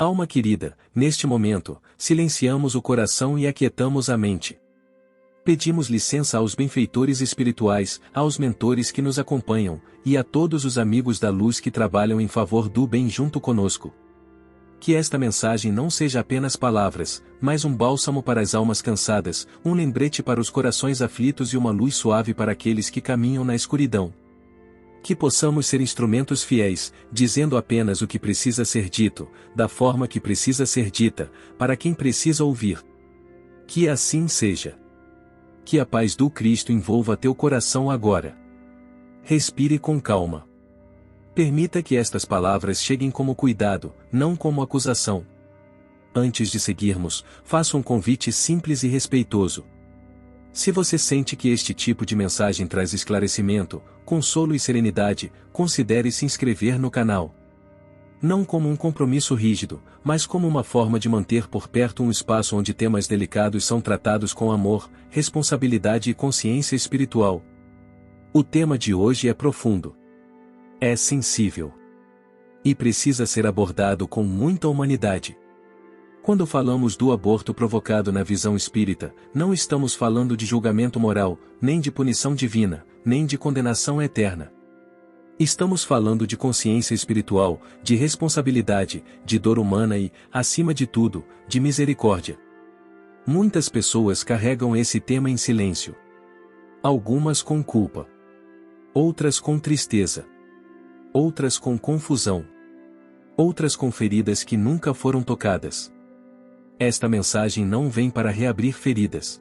Alma querida, neste momento, silenciamos o coração e aquietamos a mente. Pedimos licença aos benfeitores espirituais, aos mentores que nos acompanham, e a todos os amigos da luz que trabalham em favor do bem junto conosco. Que esta mensagem não seja apenas palavras, mas um bálsamo para as almas cansadas, um lembrete para os corações aflitos e uma luz suave para aqueles que caminham na escuridão. Que possamos ser instrumentos fiéis, dizendo apenas o que precisa ser dito, da forma que precisa ser dita, para quem precisa ouvir. Que assim seja. Que a paz do Cristo envolva teu coração agora. Respire com calma. Permita que estas palavras cheguem como cuidado, não como acusação. Antes de seguirmos, faça um convite simples e respeitoso. Se você sente que este tipo de mensagem traz esclarecimento, consolo e serenidade, considere se inscrever no canal. Não como um compromisso rígido, mas como uma forma de manter por perto um espaço onde temas delicados são tratados com amor, responsabilidade e consciência espiritual. O tema de hoje é profundo. É sensível. E precisa ser abordado com muita humanidade. Quando falamos do aborto provocado na visão espírita, não estamos falando de julgamento moral, nem de punição divina, nem de condenação eterna. Estamos falando de consciência espiritual, de responsabilidade, de dor humana e, acima de tudo, de misericórdia. Muitas pessoas carregam esse tema em silêncio. Algumas com culpa. Outras com tristeza. Outras com confusão. Outras com feridas que nunca foram tocadas. Esta mensagem não vem para reabrir feridas.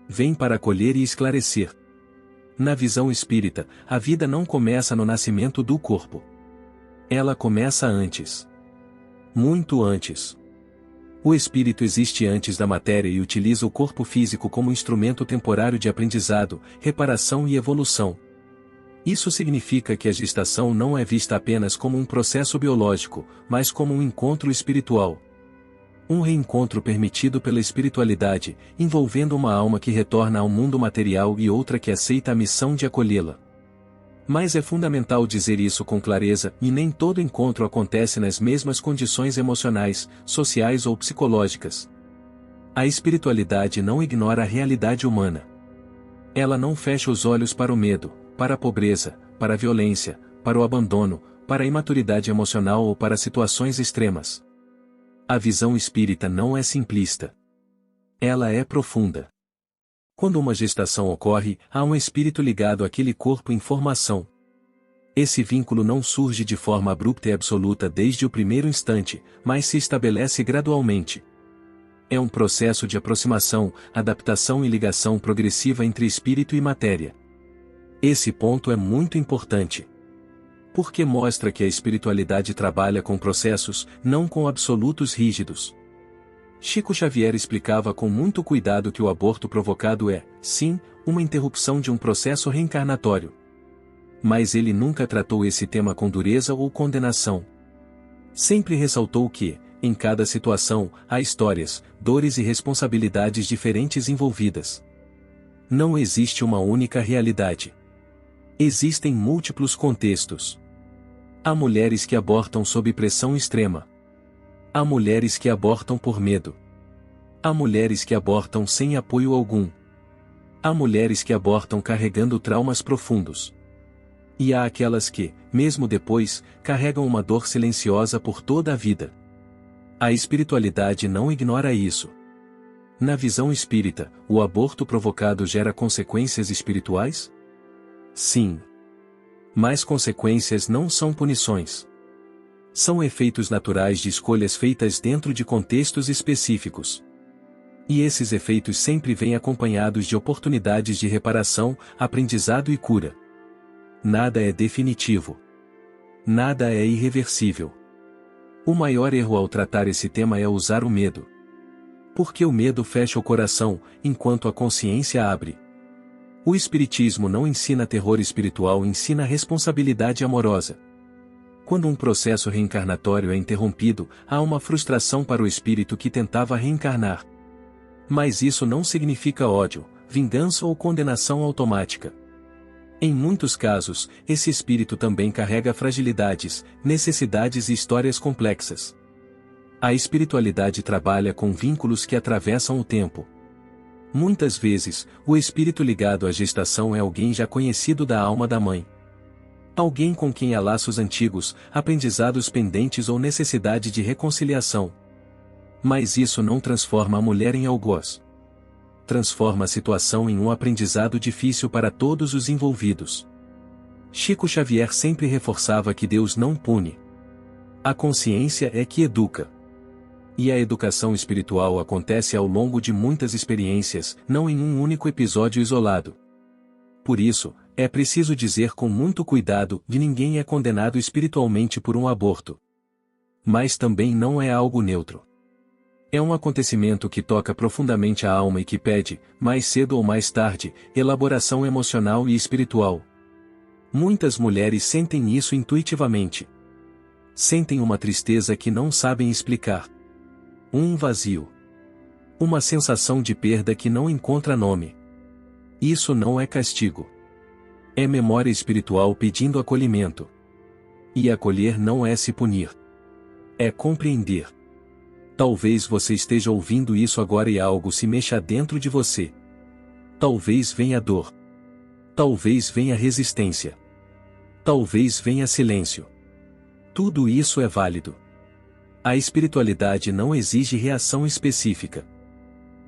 Vem para acolher e esclarecer. Na visão espírita, a vida não começa no nascimento do corpo. Ela começa antes. Muito antes. O espírito existe antes da matéria e utiliza o corpo físico como instrumento temporário de aprendizado, reparação e evolução. Isso significa que a gestação não é vista apenas como um processo biológico, mas como um encontro espiritual. Um reencontro permitido pela espiritualidade, envolvendo uma alma que retorna ao mundo material e outra que aceita a missão de acolhê-la. Mas é fundamental dizer isso com clareza, e nem todo encontro acontece nas mesmas condições emocionais, sociais ou psicológicas. A espiritualidade não ignora a realidade humana. Ela não fecha os olhos para o medo, para a pobreza, para a violência, para o abandono, para a imaturidade emocional ou para situações extremas. A visão espírita não é simplista. Ela é profunda. Quando uma gestação ocorre, há um espírito ligado àquele corpo em formação. Esse vínculo não surge de forma abrupta e absoluta desde o primeiro instante, mas se estabelece gradualmente. É um processo de aproximação, adaptação e ligação progressiva entre espírito e matéria. Esse ponto é muito importante. Porque mostra que a espiritualidade trabalha com processos, não com absolutos rígidos. Chico Xavier explicava com muito cuidado que o aborto provocado é, sim, uma interrupção de um processo reencarnatório. Mas ele nunca tratou esse tema com dureza ou condenação. Sempre ressaltou que, em cada situação, há histórias, dores e responsabilidades diferentes envolvidas. Não existe uma única realidade. Existem múltiplos contextos. Há mulheres que abortam sob pressão extrema. Há mulheres que abortam por medo. Há mulheres que abortam sem apoio algum. Há mulheres que abortam carregando traumas profundos. E há aquelas que, mesmo depois, carregam uma dor silenciosa por toda a vida. A espiritualidade não ignora isso. Na visão espírita, o aborto provocado gera consequências espirituais? Sim. Mas consequências não são punições. São efeitos naturais de escolhas feitas dentro de contextos específicos. E esses efeitos sempre vêm acompanhados de oportunidades de reparação, aprendizado e cura. Nada é definitivo. Nada é irreversível. O maior erro ao tratar esse tema é usar o medo. Porque o medo fecha o coração, enquanto a consciência abre. O Espiritismo não ensina terror espiritual, ensina responsabilidade amorosa. Quando um processo reencarnatório é interrompido, há uma frustração para o espírito que tentava reencarnar. Mas isso não significa ódio, vingança ou condenação automática. Em muitos casos, esse espírito também carrega fragilidades, necessidades e histórias complexas. A espiritualidade trabalha com vínculos que atravessam o tempo. Muitas vezes, o espírito ligado à gestação é alguém já conhecido da alma da mãe. Alguém com quem há laços antigos, aprendizados pendentes ou necessidade de reconciliação. Mas isso não transforma a mulher em algoz. Transforma a situação em um aprendizado difícil para todos os envolvidos. Chico Xavier sempre reforçava que Deus não pune. A consciência é que educa. E a educação espiritual acontece ao longo de muitas experiências, não em um único episódio isolado. Por isso, é preciso dizer com muito cuidado que ninguém é condenado espiritualmente por um aborto. Mas também não é algo neutro. É um acontecimento que toca profundamente a alma e que pede, mais cedo ou mais tarde, elaboração emocional e espiritual. Muitas mulheres sentem isso intuitivamente. Sentem uma tristeza que não sabem explicar. Um vazio. Uma sensação de perda que não encontra nome. Isso não é castigo. É memória espiritual pedindo acolhimento. E acolher não é se punir. É compreender. Talvez você esteja ouvindo isso agora e algo se mexa dentro de você. Talvez venha dor. Talvez venha resistência. Talvez venha silêncio. Tudo isso é válido. A espiritualidade não exige reação específica.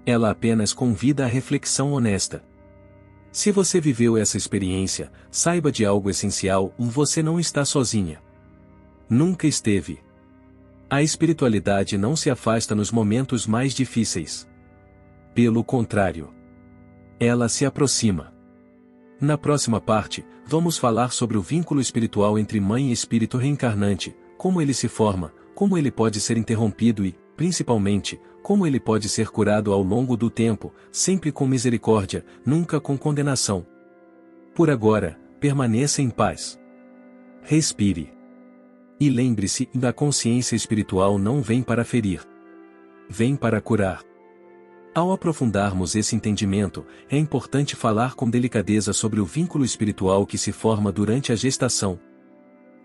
Ela apenas convida à reflexão honesta. Se você viveu essa experiência, saiba de algo essencial: você não está sozinha. Nunca esteve. A espiritualidade não se afasta nos momentos mais difíceis. Pelo contrário, ela se aproxima. Na próxima parte, vamos falar sobre o vínculo espiritual entre mãe e espírito reencarnante, como ele se forma, como ele pode ser interrompido e, principalmente, como ele pode ser curado ao longo do tempo, sempre com misericórdia, nunca com condenação. Por agora, permaneça em paz. Respire. E lembre-se, a consciência espiritual não vem para ferir. Vem para curar. Ao aprofundarmos esse entendimento, é importante falar com delicadeza sobre o vínculo espiritual que se forma durante a gestação.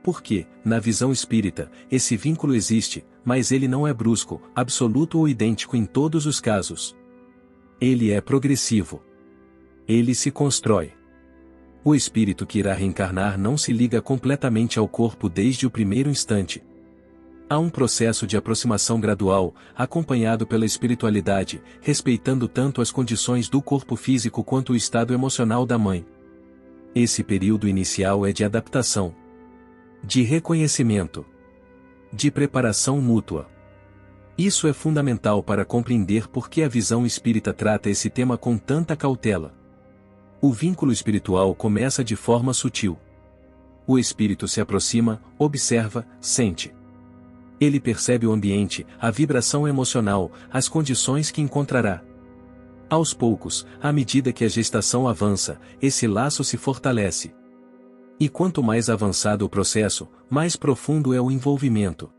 Porque, na visão espírita, esse vínculo existe, mas ele não é brusco, absoluto ou idêntico em todos os casos. Ele é progressivo. Ele se constrói. O espírito que irá reencarnar não se liga completamente ao corpo desde o primeiro instante. Há um processo de aproximação gradual, acompanhado pela espiritualidade, respeitando tanto as condições do corpo físico quanto o estado emocional da mãe. Esse período inicial é de adaptação, de reconhecimento, de preparação mútua. Isso é fundamental para compreender por que a visão espírita trata esse tema com tanta cautela. O vínculo espiritual começa de forma sutil. O espírito se aproxima, observa, sente. Ele percebe o ambiente, a vibração emocional, as condições que encontrará. Aos poucos, à medida que a gestação avança, esse laço se fortalece. E quanto mais avançado o processo, mais profundo é o envolvimento.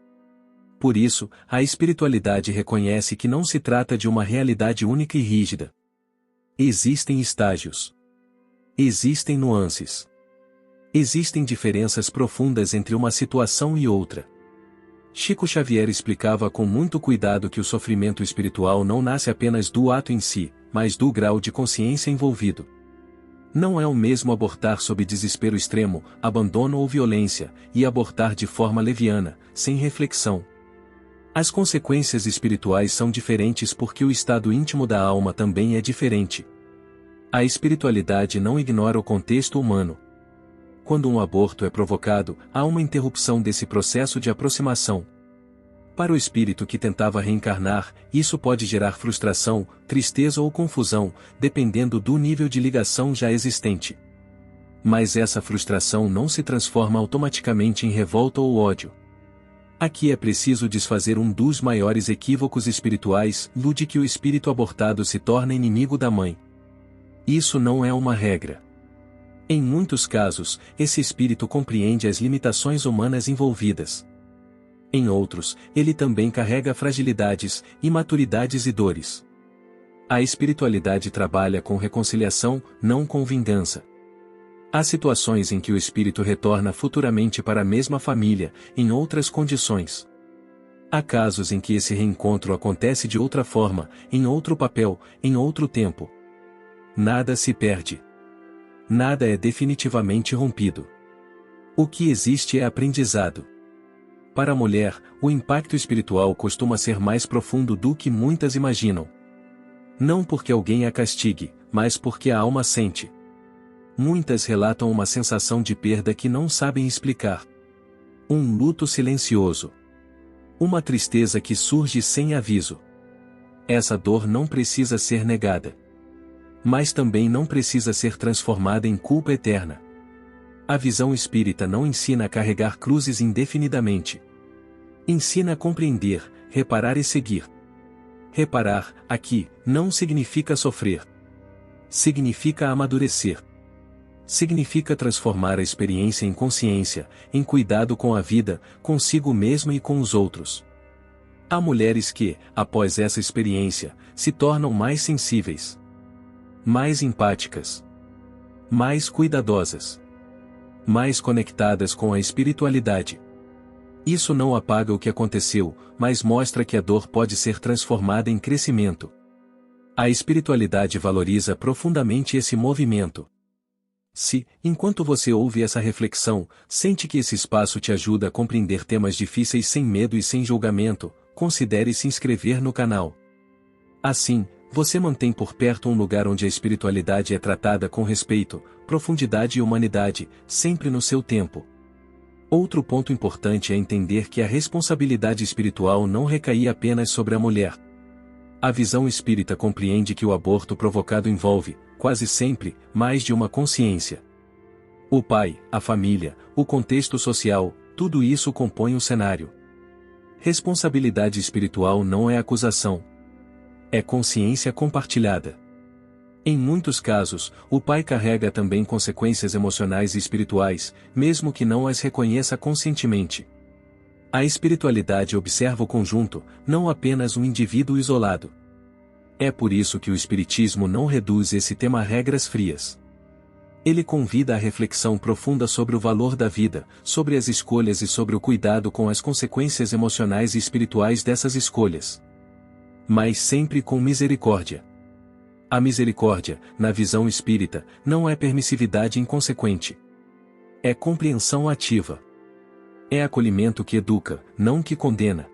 Por isso, a espiritualidade reconhece que não se trata de uma realidade única e rígida. Existem estágios. Existem nuances. Existem diferenças profundas entre uma situação e outra. Chico Xavier explicava com muito cuidado que o sofrimento espiritual não nasce apenas do ato em si, mas do grau de consciência envolvido. Não é o mesmo abortar sob desespero extremo, abandono ou violência, e abortar de forma leviana, sem reflexão. As consequências espirituais são diferentes porque o estado íntimo da alma também é diferente. A espiritualidade não ignora o contexto humano. Quando um aborto é provocado, há uma interrupção desse processo de aproximação. Para o espírito que tentava reencarnar, isso pode gerar frustração, tristeza ou confusão, dependendo do nível de ligação já existente. Mas essa frustração não se transforma automaticamente em revolta ou ódio. Aqui é preciso desfazer um dos maiores equívocos espirituais, o de que o espírito abortado se torna inimigo da mãe. Isso não é uma regra. Em muitos casos, esse espírito compreende as limitações humanas envolvidas. Em outros, ele também carrega fragilidades, imaturidades e dores. A espiritualidade trabalha com reconciliação, não com vingança. Há situações em que o espírito retorna futuramente para a mesma família, em outras condições. Há casos em que esse reencontro acontece de outra forma, em outro papel, em outro tempo. Nada se perde. Nada é definitivamente rompido. O que existe é aprendizado. Para a mulher, o impacto espiritual costuma ser mais profundo do que muitas imaginam. Não porque alguém a castigue, mas porque a alma sente. Muitas relatam uma sensação de perda que não sabem explicar. Um luto silencioso. Uma tristeza que surge sem aviso. Essa dor não precisa ser negada. Mas também não precisa ser transformada em culpa eterna. A visão espírita não ensina a carregar cruzes indefinidamente. Ensina a compreender, reparar e seguir. Reparar, aqui, não significa sofrer. Significa amadurecer. Significa transformar a experiência em consciência, em cuidado com a vida, consigo mesmo e com os outros. Há mulheres que, após essa experiência, se tornam mais sensíveis, mais empáticas, mais cuidadosas, mais conectadas com a espiritualidade. Isso não apaga o que aconteceu, mas mostra que a dor pode ser transformada em crescimento. A espiritualidade valoriza profundamente esse movimento. Se, enquanto você ouve essa reflexão, sente que esse espaço te ajuda a compreender temas difíceis sem medo e sem julgamento, considere se inscrever no canal. Assim, você mantém por perto um lugar onde a espiritualidade é tratada com respeito, profundidade e humanidade, sempre no seu tempo. Outro ponto importante é entender que a responsabilidade espiritual não recai apenas sobre a mulher. A visão espírita compreende que o aborto provocado envolve, quase sempre, mais de uma consciência. O pai, a família, o contexto social, tudo isso compõe o cenário. Responsabilidade espiritual não é acusação. É consciência compartilhada. Em muitos casos, o pai carrega também consequências emocionais e espirituais, mesmo que não as reconheça conscientemente. A espiritualidade observa o conjunto, não apenas um indivíduo isolado. É por isso que o espiritismo não reduz esse tema a regras frias. Ele convida à reflexão profunda sobre o valor da vida, sobre as escolhas e sobre o cuidado com as consequências emocionais e espirituais dessas escolhas. Mas sempre com misericórdia. A misericórdia, na visão espírita, não é permissividade inconsequente. É compreensão ativa. É acolhimento que educa, não que condena.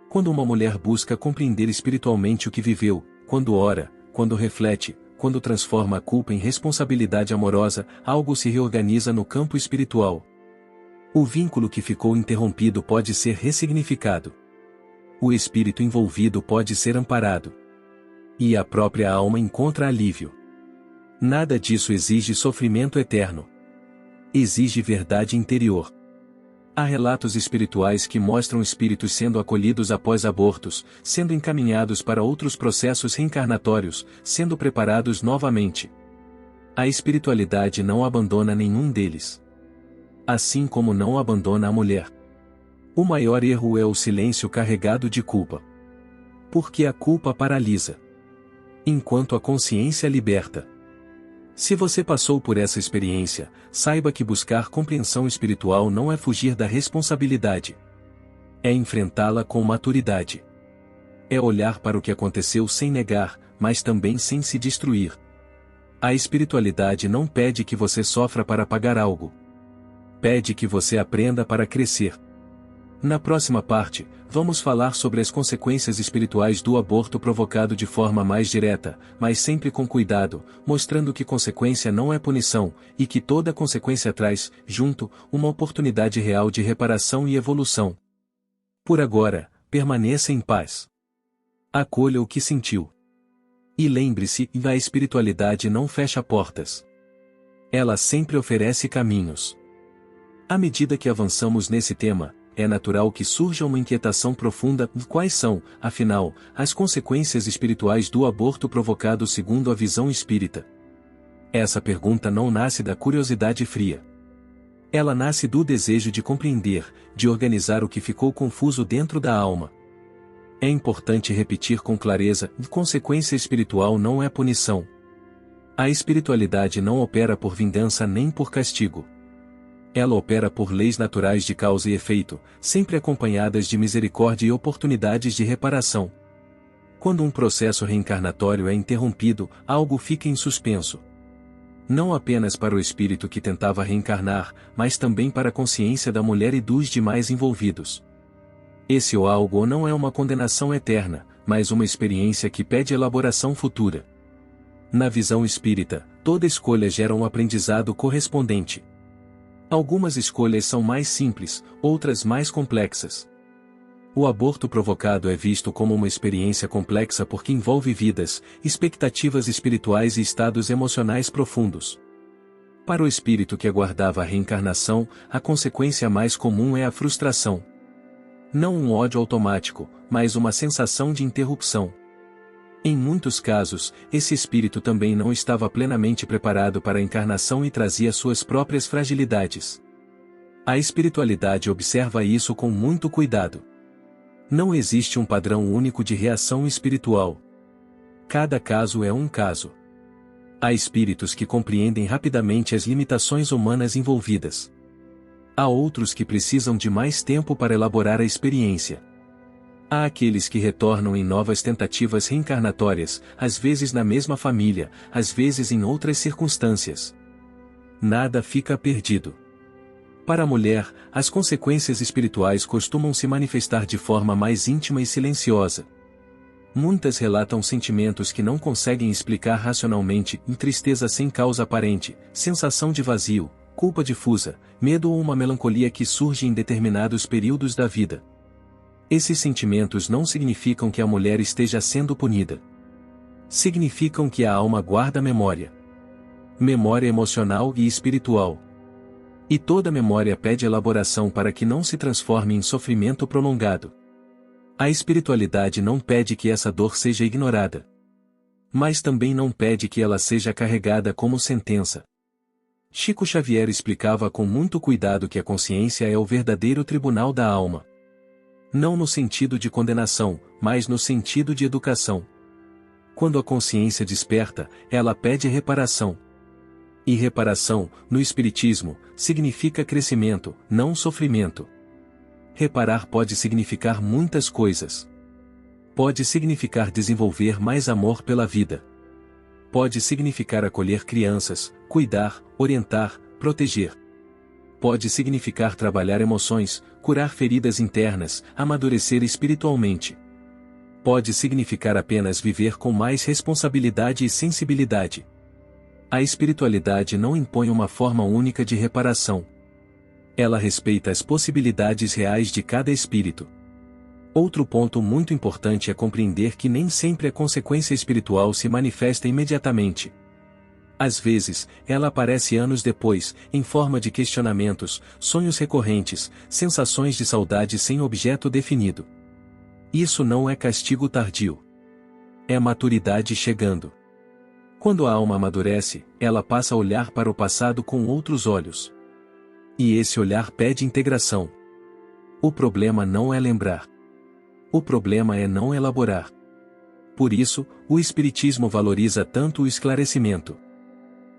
Quando uma mulher busca compreender espiritualmente o que viveu, quando ora, quando reflete, quando transforma a culpa em responsabilidade amorosa, algo se reorganiza no campo espiritual. O vínculo que ficou interrompido pode ser ressignificado. O espírito envolvido pode ser amparado. E a própria alma encontra alívio. Nada disso exige sofrimento eterno. Exige verdade interior. Há relatos espirituais que mostram espíritos sendo acolhidos após abortos, sendo encaminhados para outros processos reencarnatórios, sendo preparados novamente. A espiritualidade não abandona nenhum deles. Assim como não abandona a mulher. O maior erro é o silêncio carregado de culpa. Porque a culpa paralisa. Enquanto a consciência liberta. Se você passou por essa experiência, saiba que buscar compreensão espiritual não é fugir da responsabilidade. É enfrentá-la com maturidade. É olhar para o que aconteceu sem negar, mas também sem se destruir. A espiritualidade não pede que você sofra para pagar algo. Pede que você aprenda para crescer. Na próxima parte, vamos falar sobre as consequências espirituais do aborto provocado de forma mais direta, mas sempre com cuidado, mostrando que consequência não é punição, e que toda consequência traz, junto, uma oportunidade real de reparação e evolução. Por agora, permaneça em paz. Acolha o que sentiu. E lembre-se, a espiritualidade não fecha portas. Ela sempre oferece caminhos. À medida que avançamos nesse tema, é natural que surja uma inquietação profunda: quais são, afinal, as consequências espirituais do aborto provocado segundo a visão espírita? Essa pergunta não nasce da curiosidade fria. Ela nasce do desejo de compreender, de organizar o que ficou confuso dentro da alma. É importante repetir com clareza: consequência espiritual não é punição. A espiritualidade não opera por vingança nem por castigo. Ela opera por leis naturais de causa e efeito, sempre acompanhadas de misericórdia e oportunidades de reparação. Quando um processo reencarnatório é interrompido, algo fica em suspenso. Não apenas para o espírito que tentava reencarnar, mas também para a consciência da mulher e dos demais envolvidos. Esse ou algo não é uma condenação eterna, mas uma experiência que pede elaboração futura. Na visão espírita, toda escolha gera um aprendizado correspondente. Algumas escolhas são mais simples, outras mais complexas. O aborto provocado é visto como uma experiência complexa porque envolve vidas, expectativas espirituais e estados emocionais profundos. Para o espírito que aguardava a reencarnação, a consequência mais comum é a frustração. Não um ódio automático, mas uma sensação de interrupção. Em muitos casos, esse espírito também não estava plenamente preparado para a encarnação e trazia suas próprias fragilidades. A espiritualidade observa isso com muito cuidado. Não existe um padrão único de reação espiritual. Cada caso é um caso. Há espíritos que compreendem rapidamente as limitações humanas envolvidas. Há outros que precisam de mais tempo para elaborar a experiência. Há aqueles que retornam em novas tentativas reencarnatórias, às vezes na mesma família, às vezes em outras circunstâncias. Nada fica perdido. Para a mulher, as consequências espirituais costumam se manifestar de forma mais íntima e silenciosa. Muitas relatam sentimentos que não conseguem explicar racionalmente, tristeza sem causa aparente, sensação de vazio, culpa difusa, medo ou uma melancolia que surge em determinados períodos da vida. Esses sentimentos não significam que a mulher esteja sendo punida. Significam que a alma guarda memória. Memória emocional e espiritual. E toda memória pede elaboração para que não se transforme em sofrimento prolongado. A espiritualidade não pede que essa dor seja ignorada. Mas também não pede que ela seja carregada como sentença. Chico Xavier explicava com muito cuidado que a consciência é o verdadeiro tribunal da alma. Não no sentido de condenação, mas no sentido de educação. Quando a consciência desperta, ela pede reparação. E reparação, no Espiritismo, significa crescimento, não sofrimento. Reparar pode significar muitas coisas. Pode significar desenvolver mais amor pela vida. Pode significar acolher crianças, cuidar, orientar, proteger. Pode significar trabalhar emoções, curar feridas internas, amadurecer espiritualmente. Pode significar apenas viver com mais responsabilidade e sensibilidade. A espiritualidade não impõe uma forma única de reparação. Ela respeita as possibilidades reais de cada espírito. Outro ponto muito importante é compreender que nem sempre a consequência espiritual se manifesta imediatamente. Às vezes, ela aparece anos depois, em forma de questionamentos, sonhos recorrentes, sensações de saudade sem objeto definido. Isso não é castigo tardio. É maturidade chegando. Quando a alma amadurece, ela passa a olhar para o passado com outros olhos. E esse olhar pede integração. O problema não é lembrar. O problema é não elaborar. Por isso, o Espiritismo valoriza tanto o esclarecimento.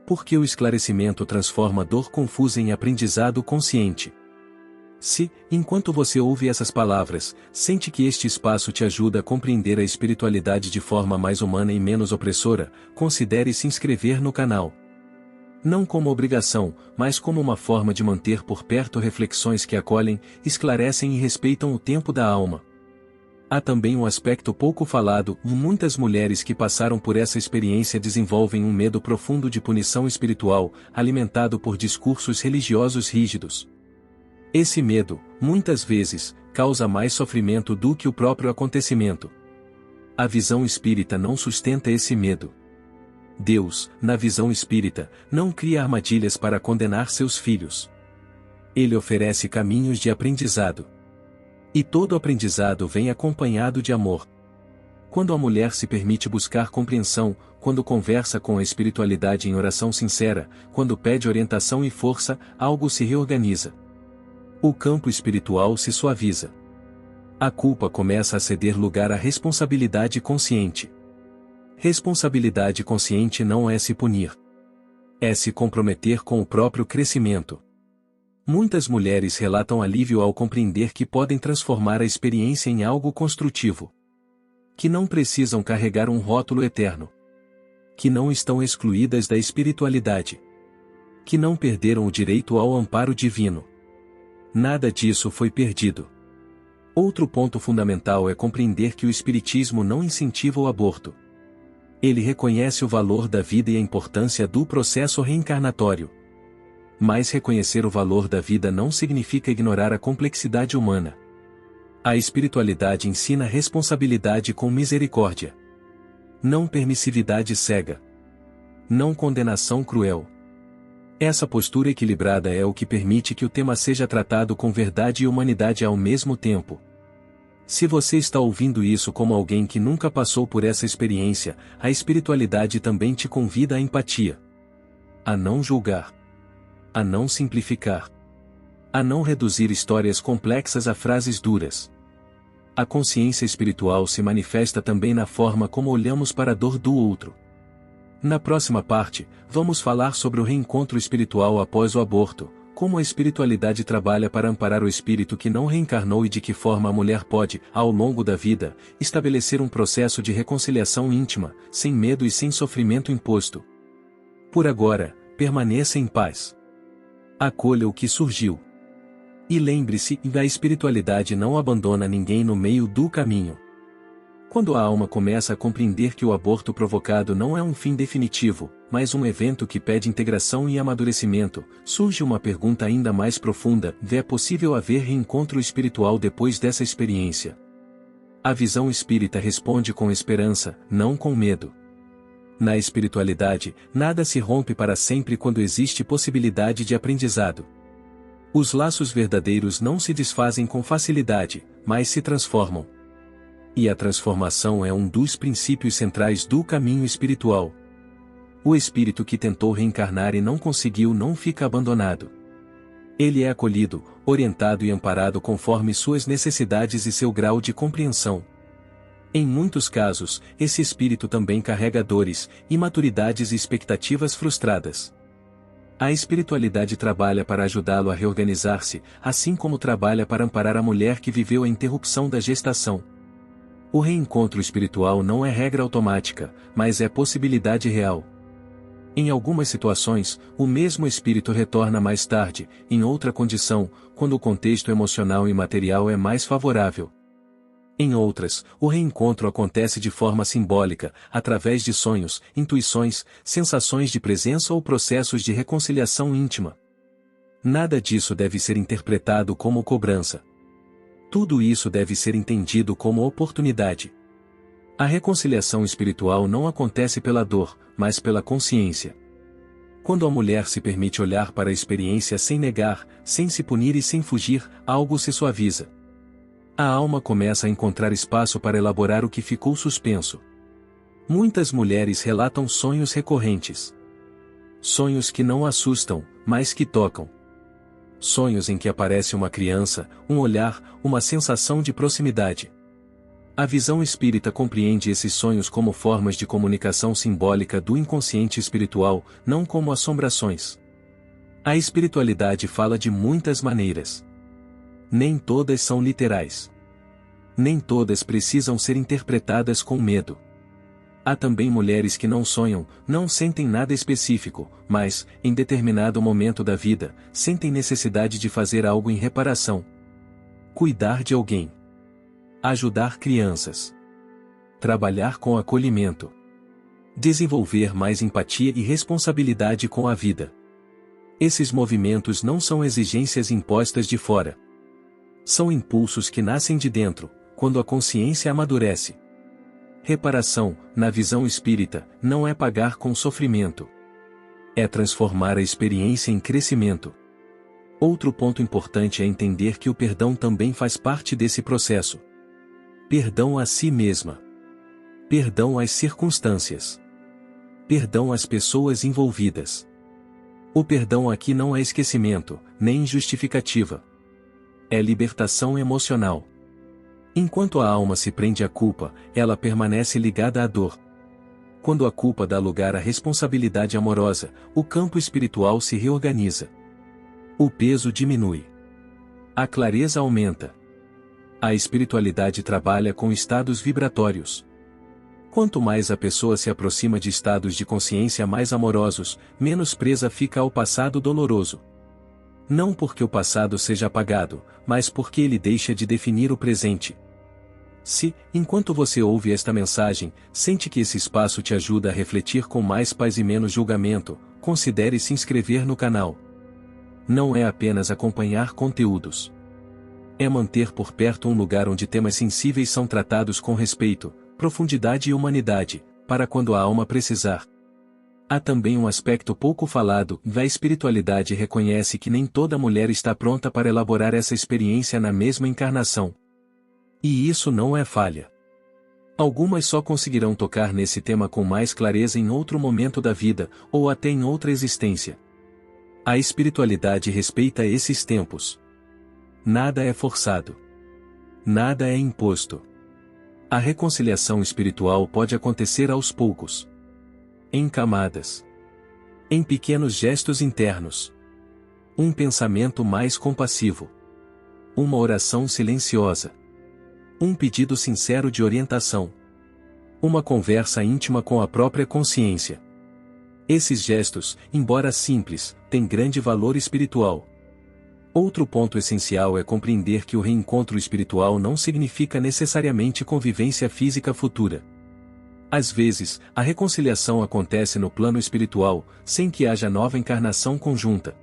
Porque o esclarecimento transforma dor confusa em aprendizado consciente. Se, enquanto você ouve essas palavras, sente que este espaço te ajuda a compreender a espiritualidade de forma mais humana e menos opressora, considere se inscrever no canal. Não como obrigação, mas como uma forma de manter por perto reflexões que acolhem, esclarecem e respeitam o tempo da alma. Há também um aspecto pouco falado: muitas mulheres que passaram por essa experiência desenvolvem um medo profundo de punição espiritual, alimentado por discursos religiosos rígidos. Esse medo, muitas vezes, causa mais sofrimento do que o próprio acontecimento. A visão espírita não sustenta esse medo. Deus, na visão espírita, não cria armadilhas para condenar seus filhos. Ele oferece caminhos de aprendizado. E todo aprendizado vem acompanhado de amor. Quando a mulher se permite buscar compreensão, quando conversa com a espiritualidade em oração sincera, quando pede orientação e força, algo se reorganiza. O campo espiritual se suaviza. A culpa começa a ceder lugar à responsabilidade consciente. Responsabilidade consciente não é se punir. É se comprometer com o próprio crescimento. Muitas mulheres relatam alívio ao compreender que podem transformar a experiência em algo construtivo. Que não precisam carregar um rótulo eterno. Que não estão excluídas da espiritualidade. Que não perderam o direito ao amparo divino. Nada disso foi perdido. Outro ponto fundamental é compreender que o Espiritismo não incentiva o aborto. Ele reconhece o valor da vida e a importância do processo reencarnatório. Mas reconhecer o valor da vida não significa ignorar a complexidade humana. A espiritualidade ensina responsabilidade com misericórdia. Não permissividade cega. Não condenação cruel. Essa postura equilibrada é o que permite que o tema seja tratado com verdade e humanidade ao mesmo tempo. Se você está ouvindo isso como alguém que nunca passou por essa experiência, a espiritualidade também te convida à empatia. A não julgar. A não simplificar. A não reduzir histórias complexas a frases duras. A consciência espiritual se manifesta também na forma como olhamos para a dor do outro. Na próxima parte, vamos falar sobre o reencontro espiritual após o aborto, como a espiritualidade trabalha para amparar o espírito que não reencarnou e de que forma a mulher pode, ao longo da vida, estabelecer um processo de reconciliação íntima, sem medo e sem sofrimento imposto. Por agora, permaneça em paz. Acolha o que surgiu. E lembre-se, a espiritualidade não abandona ninguém no meio do caminho. Quando a alma começa a compreender que o aborto provocado não é um fim definitivo, mas um evento que pede integração e amadurecimento, surge uma pergunta ainda mais profunda: é possível haver reencontro espiritual depois dessa experiência? A visão espírita responde com esperança, não com medo. Na espiritualidade, nada se rompe para sempre quando existe possibilidade de aprendizado. Os laços verdadeiros não se desfazem com facilidade, mas se transformam. E a transformação é um dos princípios centrais do caminho espiritual. O espírito que tentou reencarnar e não conseguiu não fica abandonado. Ele é acolhido, orientado e amparado conforme suas necessidades e seu grau de compreensão. Em muitos casos, esse espírito também carrega dores, imaturidades e expectativas frustradas. A espiritualidade trabalha para ajudá-lo a reorganizar-se, assim como trabalha para amparar a mulher que viveu a interrupção da gestação. O reencontro espiritual não é regra automática, mas é possibilidade real. Em algumas situações, o mesmo espírito retorna mais tarde, em outra condição, quando o contexto emocional e material é mais favorável. Em outras, o reencontro acontece de forma simbólica, através de sonhos, intuições, sensações de presença ou processos de reconciliação íntima. Nada disso deve ser interpretado como cobrança. Tudo isso deve ser entendido como oportunidade. A reconciliação espiritual não acontece pela dor, mas pela consciência. Quando a mulher se permite olhar para a experiência sem negar, sem se punir e sem fugir, algo se suaviza. A alma começa a encontrar espaço para elaborar o que ficou suspenso. Muitas mulheres relatam sonhos recorrentes. Sonhos que não assustam, mas que tocam. Sonhos em que aparece uma criança, um olhar, uma sensação de proximidade. A visão espírita compreende esses sonhos como formas de comunicação simbólica do inconsciente espiritual, não como assombrações. A espiritualidade fala de muitas maneiras. Nem todas são literais. Nem todas precisam ser interpretadas com medo. Há também mulheres que não sonham, não sentem nada específico, mas, em determinado momento da vida, sentem necessidade de fazer algo em reparação. Cuidar de alguém. Ajudar crianças. Trabalhar com acolhimento. Desenvolver mais empatia e responsabilidade com a vida. Esses movimentos não são exigências impostas de fora. São impulsos que nascem de dentro, quando a consciência amadurece. Reparação, na visão espírita, não é pagar com sofrimento. É transformar a experiência em crescimento. Outro ponto importante é entender que o perdão também faz parte desse processo. Perdão a si mesma. Perdão às circunstâncias. Perdão às pessoas envolvidas. O perdão aqui não é esquecimento, nem justificativa. É libertação emocional. Enquanto a alma se prende à culpa, ela permanece ligada à dor. Quando a culpa dá lugar à responsabilidade amorosa, o campo espiritual se reorganiza. O peso diminui. A clareza aumenta. A espiritualidade trabalha com estados vibratórios. Quanto mais a pessoa se aproxima de estados de consciência mais amorosos, menos presa fica ao passado doloroso. Não porque o passado seja apagado, mas porque ele deixa de definir o presente. Se, enquanto você ouve esta mensagem, sente que esse espaço te ajuda a refletir com mais paz e menos julgamento, considere se inscrever no canal. Não é apenas acompanhar conteúdos. É manter por perto um lugar onde temas sensíveis são tratados com respeito, profundidade e humanidade, para quando a alma precisar. Há também um aspecto pouco falado: a espiritualidade reconhece que nem toda mulher está pronta para elaborar essa experiência na mesma encarnação. E isso não é falha. Algumas só conseguirão tocar nesse tema com mais clareza em outro momento da vida, ou até em outra existência. A espiritualidade respeita esses tempos. Nada é forçado. Nada é imposto. A reconciliação espiritual pode acontecer aos poucos. Em camadas. Em pequenos gestos internos. Um pensamento mais compassivo. Uma oração silenciosa. Um pedido sincero de orientação. Uma conversa íntima com a própria consciência. Esses gestos, embora simples, têm grande valor espiritual. Outro ponto essencial é compreender que o reencontro espiritual não significa necessariamente convivência física futura. Às vezes, a reconciliação acontece no plano espiritual, sem que haja nova encarnação conjunta.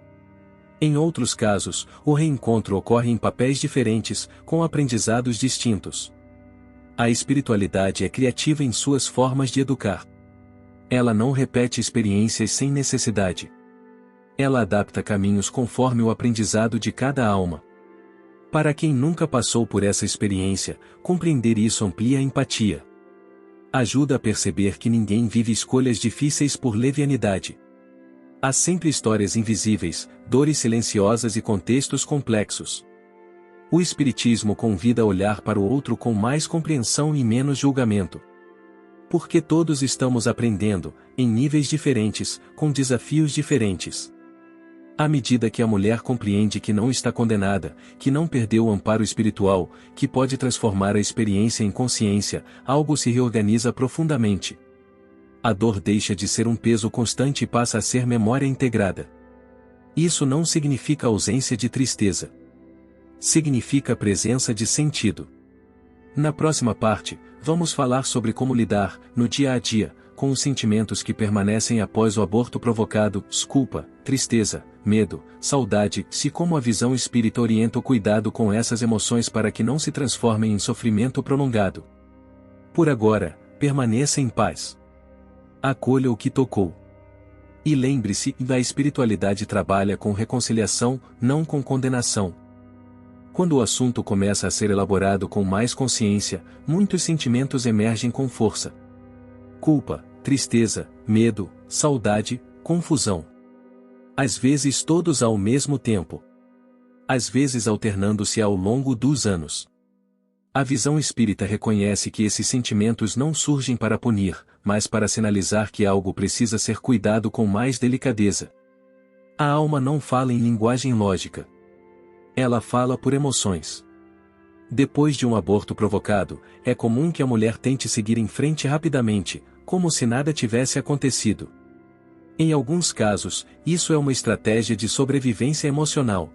Em outros casos, o reencontro ocorre em papéis diferentes, com aprendizados distintos. A espiritualidade é criativa em suas formas de educar. Ela não repete experiências sem necessidade. Ela adapta caminhos conforme o aprendizado de cada alma. Para quem nunca passou por essa experiência, compreender isso amplia a empatia. Ajuda a perceber que ninguém vive escolhas difíceis por levianidade. Há sempre histórias invisíveis, dores silenciosas e contextos complexos. O Espiritismo convida a olhar para o outro com mais compreensão e menos julgamento. Porque todos estamos aprendendo, em níveis diferentes, com desafios diferentes. À medida que a mulher compreende que não está condenada, que não perdeu o amparo espiritual, que pode transformar a experiência em consciência, algo se reorganiza profundamente. A dor deixa de ser um peso constante e passa a ser memória integrada. Isso não significa ausência de tristeza. Significa presença de sentido. Na próxima parte, vamos falar sobre como lidar, no dia a dia, com os sentimentos que permanecem após o aborto provocado, culpa, tristeza, medo, saudade, se como a visão espírita orienta o cuidado com essas emoções para que não se transformem em sofrimento prolongado. Por agora, permaneça em paz. Acolha o que tocou. E lembre-se, a espiritualidade trabalha com reconciliação, não com condenação. Quando o assunto começa a ser elaborado com mais consciência, muitos sentimentos emergem com força. Culpa, tristeza, medo, saudade, confusão. Às vezes todos ao mesmo tempo. Às vezes alternando-se ao longo dos anos. A visão espírita reconhece que esses sentimentos não surgem para punir, mas para sinalizar que algo precisa ser cuidado com mais delicadeza. A alma não fala em linguagem lógica. Ela fala por emoções. Depois de um aborto provocado, é comum que a mulher tente seguir em frente rapidamente, como se nada tivesse acontecido. Em alguns casos, isso é uma estratégia de sobrevivência emocional.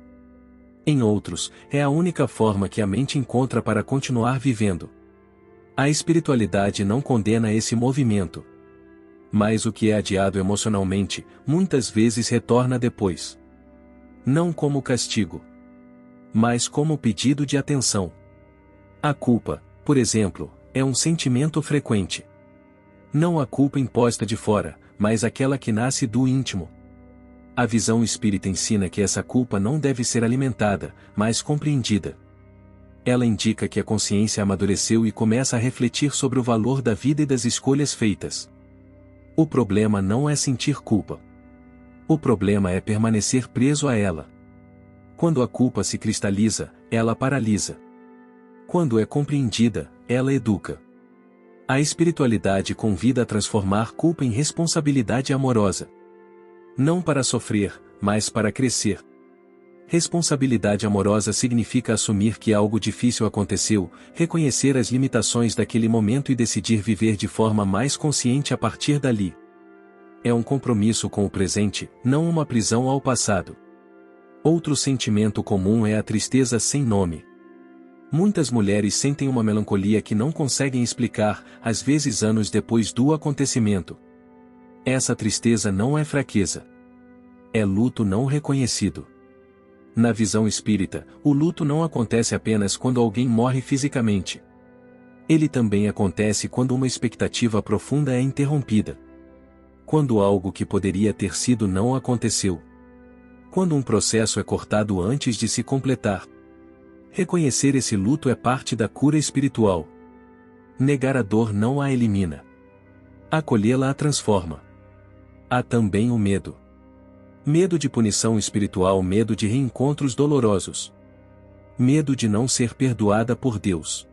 Em outros, é a única forma que a mente encontra para continuar vivendo. A espiritualidade não condena esse movimento. Mas o que é adiado emocionalmente, muitas vezes retorna depois. Não como castigo, mas como pedido de atenção. A culpa, por exemplo, é um sentimento frequente. Não a culpa imposta de fora, mas aquela que nasce do íntimo. A visão espírita ensina que essa culpa não deve ser alimentada, mas compreendida. Ela indica que a consciência amadureceu e começa a refletir sobre o valor da vida e das escolhas feitas. O problema não é sentir culpa. O problema é permanecer preso a ela. Quando a culpa se cristaliza, ela paralisa. Quando é compreendida, ela educa. A espiritualidade convida a transformar culpa em responsabilidade amorosa. Não para sofrer, mas para crescer. Responsabilidade amorosa significa assumir que algo difícil aconteceu, reconhecer as limitações daquele momento e decidir viver de forma mais consciente a partir dali. É um compromisso com o presente, não uma prisão ao passado. Outro sentimento comum é a tristeza sem nome. Muitas mulheres sentem uma melancolia que não conseguem explicar, às vezes anos depois do acontecimento. Essa tristeza não é fraqueza. É luto não reconhecido. Na visão espírita, o luto não acontece apenas quando alguém morre fisicamente. Ele também acontece quando uma expectativa profunda é interrompida. Quando algo que poderia ter sido não aconteceu. Quando um processo é cortado antes de se completar. Reconhecer esse luto é parte da cura espiritual. Negar a dor não a elimina. Acolhê-la a transforma. Há também o medo. Medo de punição espiritual, medo de reencontros dolorosos. Medo de não ser perdoada por Deus.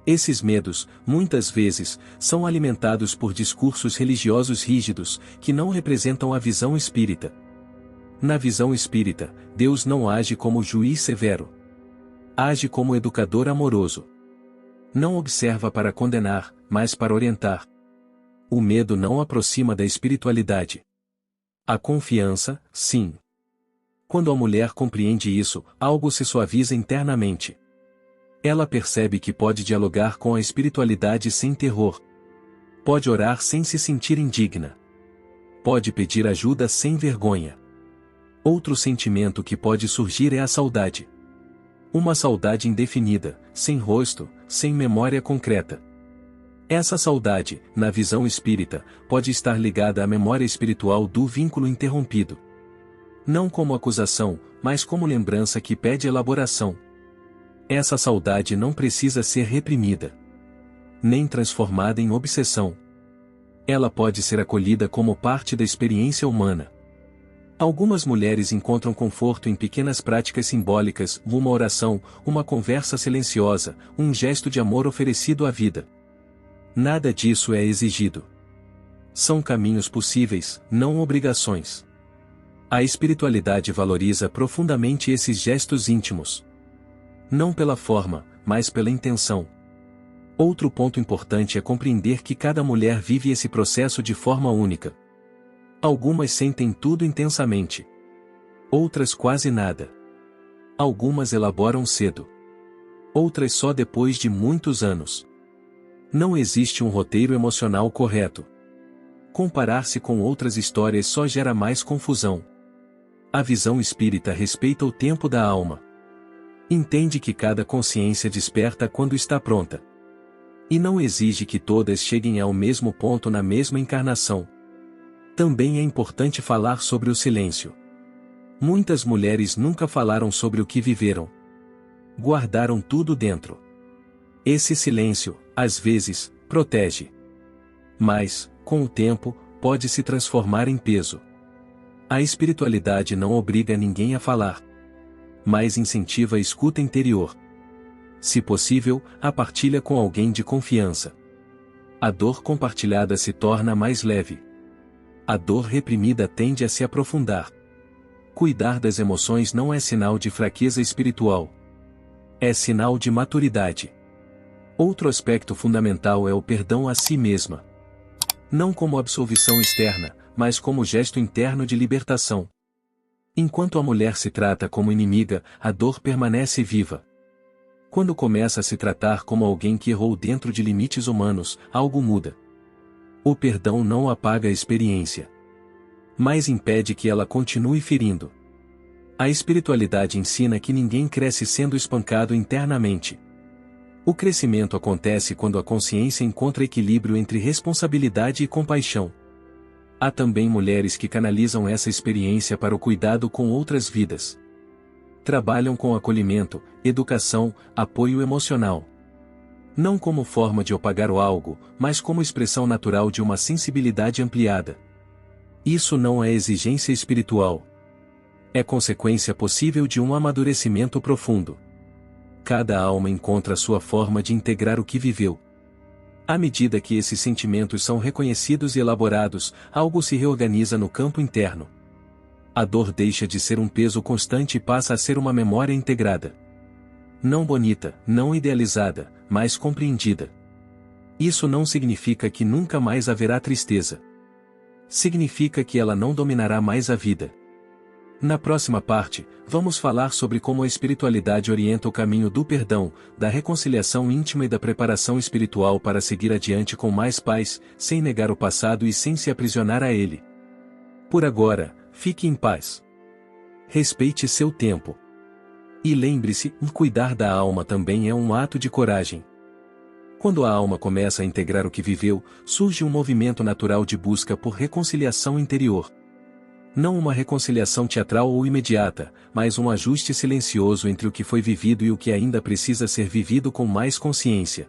Esses medos, muitas vezes, são alimentados por discursos religiosos rígidos, que não representam a visão espírita. Na visão espírita, Deus não age como juiz severo. Age como educador amoroso. Não observa para condenar, mas para orientar. O medo não aproxima da espiritualidade. A confiança, sim. Quando a mulher compreende isso, algo se suaviza internamente. Ela percebe que pode dialogar com a espiritualidade sem terror. Pode orar sem se sentir indigna. Pode pedir ajuda sem vergonha. Outro sentimento que pode surgir é a saudade. Uma saudade indefinida, sem rosto, sem memória concreta. Essa saudade, na visão espírita, pode estar ligada à memória espiritual do vínculo interrompido. Não como acusação, mas como lembrança que pede elaboração. Essa saudade não precisa ser reprimida, nem transformada em obsessão. Ela pode ser acolhida como parte da experiência humana. Algumas mulheres encontram conforto em pequenas práticas simbólicas, uma oração, uma conversa silenciosa, um gesto de amor oferecido à vida. Nada disso é exigido. São caminhos possíveis, não obrigações. A espiritualidade valoriza profundamente esses gestos íntimos. Não pela forma, mas pela intenção. Outro ponto importante é compreender que cada mulher vive esse processo de forma única. Algumas sentem tudo intensamente. Outras quase nada. Algumas elaboram cedo. Outras só depois de muitos anos. Não existe um roteiro emocional correto. Comparar-se com outras histórias só gera mais confusão. A visão espírita respeita o tempo da alma. Entende que cada consciência desperta quando está pronta. E não exige que todas cheguem ao mesmo ponto na mesma encarnação. Também é importante falar sobre o silêncio. Muitas mulheres nunca falaram sobre o que viveram. Guardaram tudo dentro. Esse silêncio, às vezes, protege. Mas, com o tempo, pode se transformar em peso. A espiritualidade não obriga ninguém a falar, mas incentiva a escuta interior. Se possível, a partilha com alguém de confiança. A dor compartilhada se torna mais leve. A dor reprimida tende a se aprofundar. Cuidar das emoções não é sinal de fraqueza espiritual. É sinal de maturidade. Outro aspecto fundamental é o perdão a si mesma. Não como absolvição externa, mas como gesto interno de libertação. Enquanto a mulher se trata como inimiga, a dor permanece viva. Quando começa a se tratar como alguém que errou dentro de limites humanos, algo muda. O perdão não apaga a experiência, mas impede que ela continue ferindo. A espiritualidade ensina que ninguém cresce sendo espancado internamente. O crescimento acontece quando a consciência encontra equilíbrio entre responsabilidade e compaixão. Há também mulheres que canalizam essa experiência para o cuidado com outras vidas. Trabalham com acolhimento, educação, apoio emocional. Não como forma de apagar o algo, mas como expressão natural de uma sensibilidade ampliada. Isso não é exigência espiritual. É consequência possível de um amadurecimento profundo. Cada alma encontra sua forma de integrar o que viveu. À medida que esses sentimentos são reconhecidos e elaborados, algo se reorganiza no campo interno. A dor deixa de ser um peso constante e passa a ser uma memória integrada. Não bonita, não idealizada, mas compreendida. Isso não significa que nunca mais haverá tristeza. Significa que ela não dominará mais a vida. Na próxima parte, vamos falar sobre como a espiritualidade orienta o caminho do perdão, da reconciliação íntima e da preparação espiritual para seguir adiante com mais paz, sem negar o passado e sem se aprisionar a ele. Por agora, fique em paz. Respeite seu tempo. E lembre-se, cuidar da alma também é um ato de coragem. Quando a alma começa a integrar o que viveu, surge um movimento natural de busca por reconciliação interior. Não uma reconciliação teatral ou imediata, mas um ajuste silencioso entre o que foi vivido e o que ainda precisa ser vivido com mais consciência.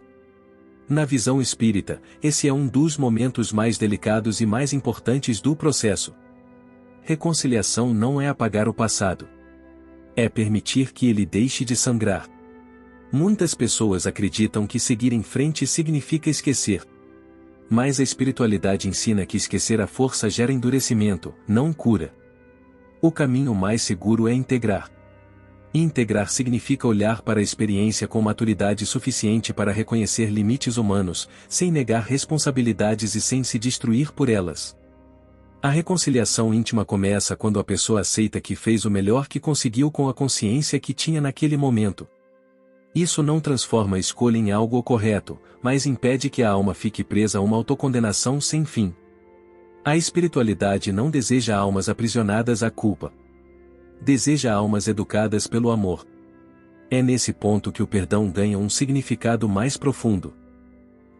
Na visão espírita, esse é um dos momentos mais delicados e mais importantes do processo. Reconciliação não é apagar o passado. É permitir que ele deixe de sangrar. Muitas pessoas acreditam que seguir em frente significa esquecer. Mas a espiritualidade ensina que esquecer a força gera endurecimento, não cura. O caminho mais seguro é integrar. Integrar significa olhar para a experiência com maturidade suficiente para reconhecer limites humanos, sem negar responsabilidades e sem se destruir por elas. A reconciliação íntima começa quando a pessoa aceita que fez o melhor que conseguiu com a consciência que tinha naquele momento. Isso não transforma a escolha em algo correto, mas impede que a alma fique presa a uma autocondenação sem fim. A espiritualidade não deseja almas aprisionadas à culpa. Deseja almas educadas pelo amor. É nesse ponto que o perdão ganha um significado mais profundo.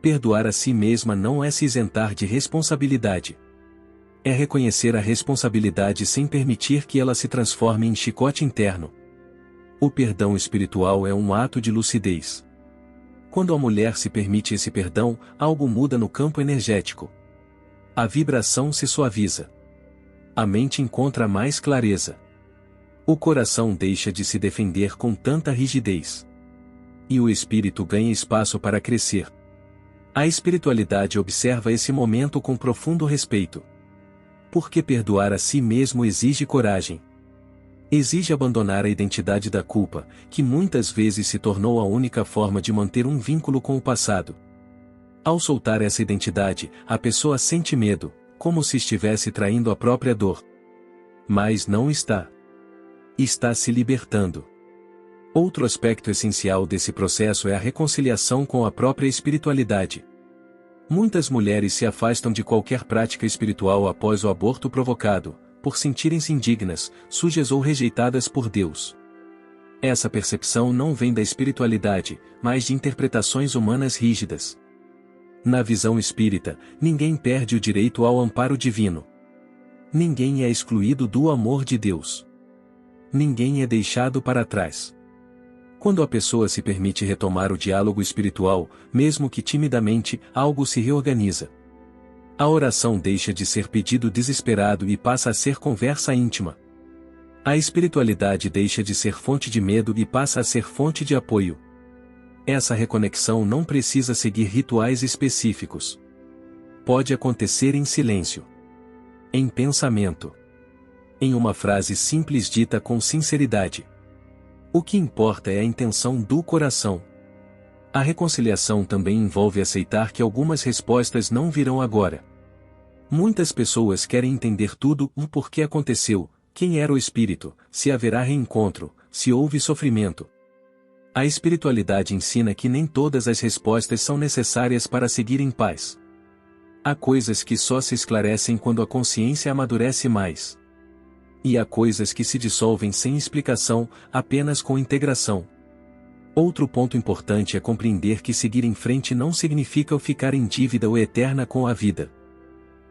Perdoar a si mesma não é se isentar de responsabilidade. É reconhecer a responsabilidade sem permitir que ela se transforme em chicote interno. O perdão espiritual é um ato de lucidez. Quando a mulher se permite esse perdão, algo muda no campo energético. A vibração se suaviza. A mente encontra mais clareza. O coração deixa de se defender com tanta rigidez. E o espírito ganha espaço para crescer. A espiritualidade observa esse momento com profundo respeito. Porque perdoar a si mesmo exige coragem. Exige abandonar a identidade da culpa, que muitas vezes se tornou a única forma de manter um vínculo com o passado. Ao soltar essa identidade, a pessoa sente medo, como se estivesse traindo a própria dor. Mas não está. Está se libertando. Outro aspecto essencial desse processo é a reconciliação com a própria espiritualidade. Muitas mulheres se afastam de qualquer prática espiritual após o aborto provocado, por sentirem-se indignas, sujas ou rejeitadas por Deus. Essa percepção não vem da espiritualidade, mas de interpretações humanas rígidas. Na visão espírita, ninguém perde o direito ao amparo divino. Ninguém é excluído do amor de Deus. Ninguém é deixado para trás. Quando a pessoa se permite retomar o diálogo espiritual, mesmo que timidamente, algo se reorganiza. A oração deixa de ser pedido desesperado e passa a ser conversa íntima. A espiritualidade deixa de ser fonte de medo e passa a ser fonte de apoio. Essa reconexão não precisa seguir rituais específicos. Pode acontecer em silêncio. Em pensamento. Em uma frase simples dita com sinceridade. O que importa é a intenção do coração. A reconciliação também envolve aceitar que algumas respostas não virão agora. Muitas pessoas querem entender tudo, o porquê aconteceu, quem era o espírito, se haverá reencontro, se houve sofrimento. A espiritualidade ensina que nem todas as respostas são necessárias para seguir em paz. Há coisas que só se esclarecem quando a consciência amadurece mais. E há coisas que se dissolvem sem explicação, apenas com integração. Outro ponto importante é compreender que seguir em frente não significa ficar em dívida ou eterna com a vida.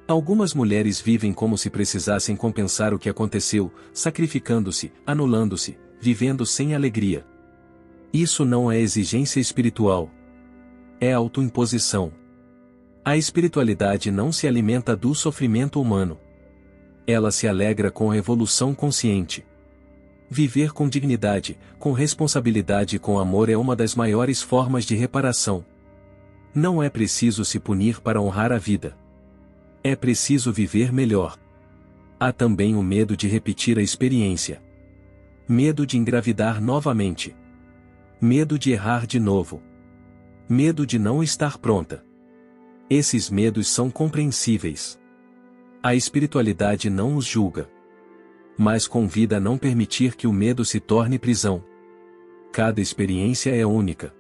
Algumas mulheres vivem como se precisassem compensar o que aconteceu, sacrificando-se, anulando-se, vivendo sem alegria. Isso não é exigência espiritual. É autoimposição. A espiritualidade não se alimenta do sofrimento humano. Ela se alegra com a evolução consciente. Viver com dignidade, com responsabilidade e com amor é uma das maiores formas de reparação. Não é preciso se punir para honrar a vida. É preciso viver melhor. Há também o medo de repetir a experiência. Medo de engravidar novamente. Medo de errar de novo. Medo de não estar pronta. Esses medos são compreensíveis. A espiritualidade não os julga, mas convida a não permitir que o medo se torne prisão. Cada experiência é única.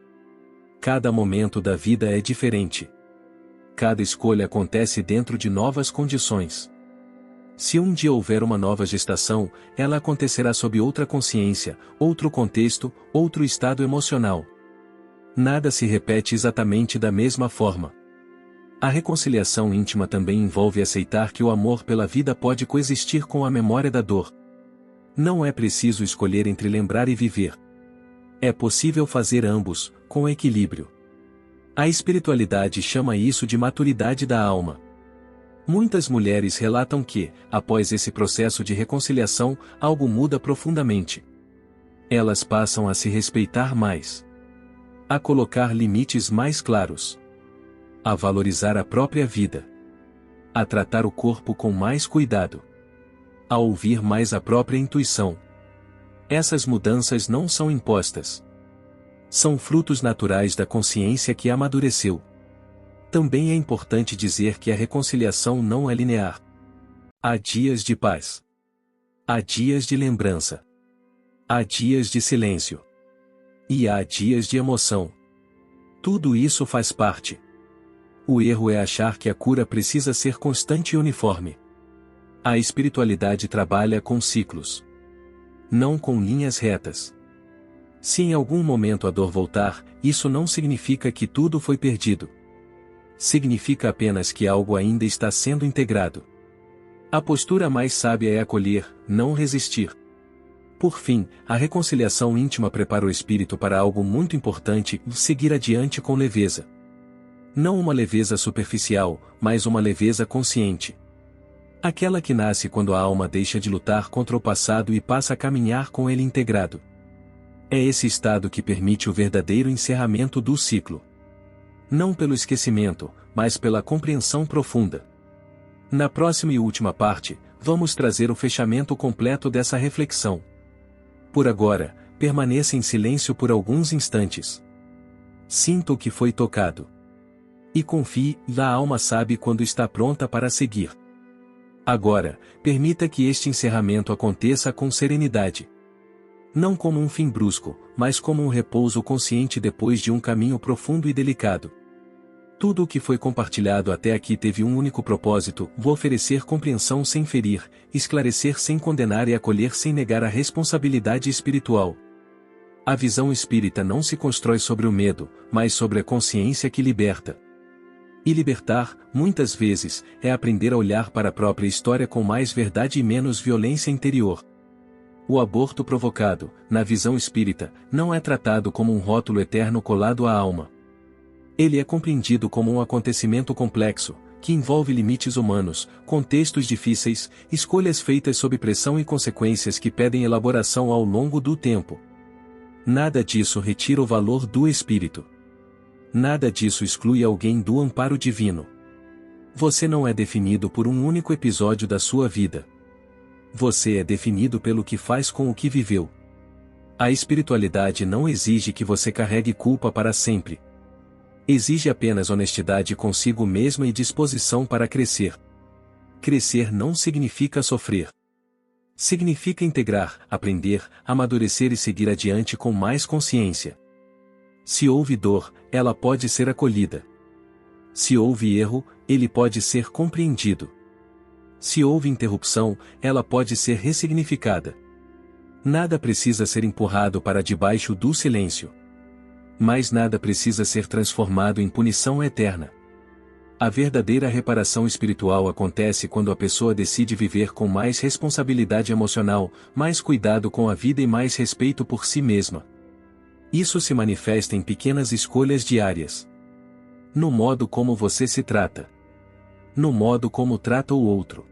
Cada momento da vida é diferente. Cada escolha acontece dentro de novas condições. Se um dia houver uma nova gestação, ela acontecerá sob outra consciência, outro contexto, outro estado emocional. Nada se repete exatamente da mesma forma. A reconciliação íntima também envolve aceitar que o amor pela vida pode coexistir com a memória da dor. Não é preciso escolher entre lembrar e viver. É possível fazer ambos, com equilíbrio. A espiritualidade chama isso de maturidade da alma. Muitas mulheres relatam que, após esse processo de reconciliação, algo muda profundamente. Elas passam a se respeitar mais, a colocar limites mais claros, a valorizar a própria vida, a tratar o corpo com mais cuidado, a ouvir mais a própria intuição. Essas mudanças não são impostas. São frutos naturais da consciência que amadureceu. Também é importante dizer que a reconciliação não é linear. Há dias de paz. Há dias de lembrança. Há dias de silêncio. E há dias de emoção. Tudo isso faz parte. O erro é achar que a cura precisa ser constante e uniforme. A espiritualidade trabalha com ciclos, não com linhas retas. Se em algum momento a dor voltar, isso não significa que tudo foi perdido. Significa apenas que algo ainda está sendo integrado. A postura mais sábia é acolher, não resistir. Por fim, a reconciliação íntima prepara o espírito para algo muito importante: seguir adiante com leveza. Não uma leveza superficial, mas uma leveza consciente. Aquela que nasce quando a alma deixa de lutar contra o passado e passa a caminhar com ele integrado. É esse estado que permite o verdadeiro encerramento do ciclo. Não pelo esquecimento, mas pela compreensão profunda. Na próxima e última parte, vamos trazer o fechamento completo dessa reflexão. Por agora, permaneça em silêncio por alguns instantes. Sinta o que foi tocado. E confie, a alma sabe quando está pronta para seguir. Agora, permita que este encerramento aconteça com serenidade. Não como um fim brusco, mas como um repouso consciente depois de um caminho profundo e delicado. Tudo o que foi compartilhado até aqui teve um único propósito: oferecer compreensão sem ferir, esclarecer sem condenar e acolher sem negar a responsabilidade espiritual. A visão espírita não se constrói sobre o medo, mas sobre a consciência que liberta. E libertar, muitas vezes, é aprender a olhar para a própria história com mais verdade e menos violência interior. O aborto provocado, na visão espírita, não é tratado como um rótulo eterno colado à alma. Ele é compreendido como um acontecimento complexo, que envolve limites humanos, contextos difíceis, escolhas feitas sob pressão e consequências que pedem elaboração ao longo do tempo. Nada disso retira o valor do espírito. Nada disso exclui alguém do amparo divino. Você não é definido por um único episódio da sua vida. Você é definido pelo que faz com o que viveu. A espiritualidade não exige que você carregue culpa para sempre. Exige apenas honestidade consigo mesma e disposição para crescer. Crescer não significa sofrer. Significa integrar, aprender, amadurecer e seguir adiante com mais consciência. Se houve dor, ela pode ser acolhida. Se houve erro, ele pode ser compreendido. Se houve interrupção, ela pode ser ressignificada. Nada precisa ser empurrado para debaixo do silêncio. Mas nada precisa ser transformado em punição eterna. A verdadeira reparação espiritual acontece quando a pessoa decide viver com mais responsabilidade emocional, mais cuidado com a vida e mais respeito por si mesma. Isso se manifesta em pequenas escolhas diárias. No modo como você se trata. No modo como trata o outro.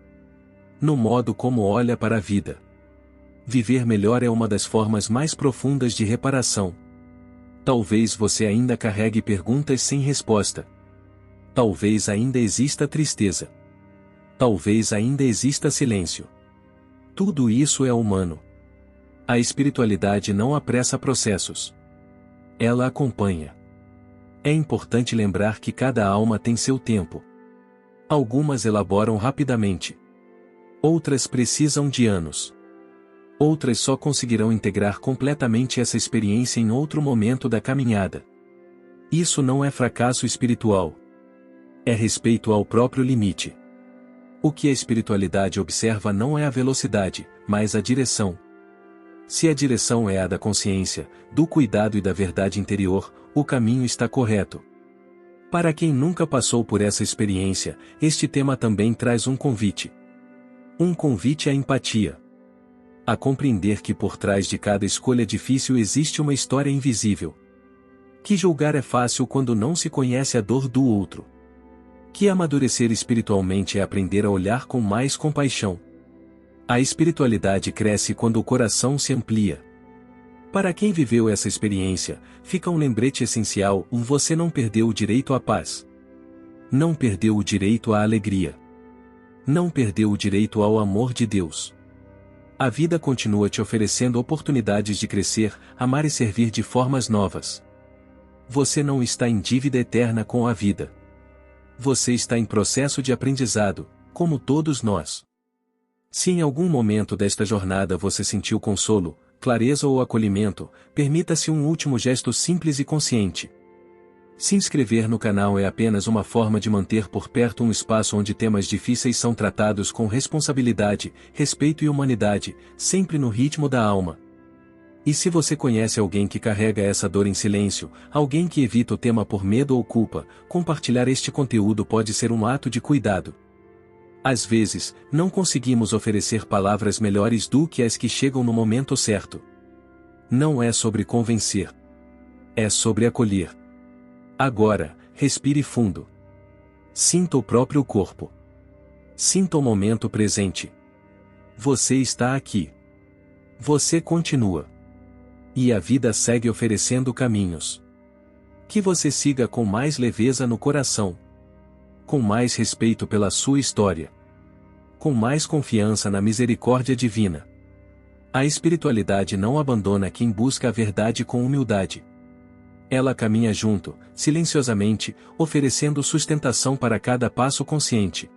No modo como olha para a vida. Viver melhor é uma das formas mais profundas de reparação. Talvez você ainda carregue perguntas sem resposta. Talvez ainda exista tristeza. Talvez ainda exista silêncio. Tudo isso é humano. A espiritualidade não apressa processos. Ela acompanha. É importante lembrar que cada alma tem seu tempo. Algumas elaboram rapidamente. Outras precisam de anos. Outras só conseguirão integrar completamente essa experiência em outro momento da caminhada. Isso não é fracasso espiritual. É respeito ao próprio limite. O que a espiritualidade observa não é a velocidade, mas a direção. Se a direção é a da consciência, do cuidado e da verdade interior, o caminho está correto. Para quem nunca passou por essa experiência, este tema também traz um convite. Um convite à empatia. A compreender que por trás de cada escolha difícil existe uma história invisível. Que julgar é fácil quando não se conhece a dor do outro. Que amadurecer espiritualmente é aprender a olhar com mais compaixão. A espiritualidade cresce quando o coração se amplia. Para quem viveu essa experiência, fica um lembrete essencial: você não perdeu o direito à paz. Não perdeu o direito à alegria. Não perdeu o direito ao amor de Deus. A vida continua te oferecendo oportunidades de crescer, amar e servir de formas novas. Você não está em dívida eterna com a vida. Você está em processo de aprendizado, como todos nós. Se em algum momento desta jornada você sentiu consolo, clareza ou acolhimento, permita-se um último gesto simples e consciente. Se inscrever no canal é apenas uma forma de manter por perto um espaço onde temas difíceis são tratados com responsabilidade, respeito e humanidade, sempre no ritmo da alma. E se você conhece alguém que carrega essa dor em silêncio, alguém que evita o tema por medo ou culpa, compartilhar este conteúdo pode ser um ato de cuidado. Às vezes, não conseguimos oferecer palavras melhores do que as que chegam no momento certo. Não é sobre convencer. É sobre acolher. Agora, respire fundo. Sinta o próprio corpo. Sinta o momento presente. Você está aqui. Você continua. E a vida segue oferecendo caminhos. Que você siga com mais leveza no coração. Com mais respeito pela sua história. Com mais confiança na misericórdia divina. A espiritualidade não abandona quem busca a verdade com humildade. Ela caminha junto, silenciosamente, oferecendo sustentação para cada passo consciente.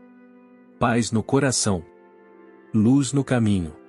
Paz no coração. Luz no caminho.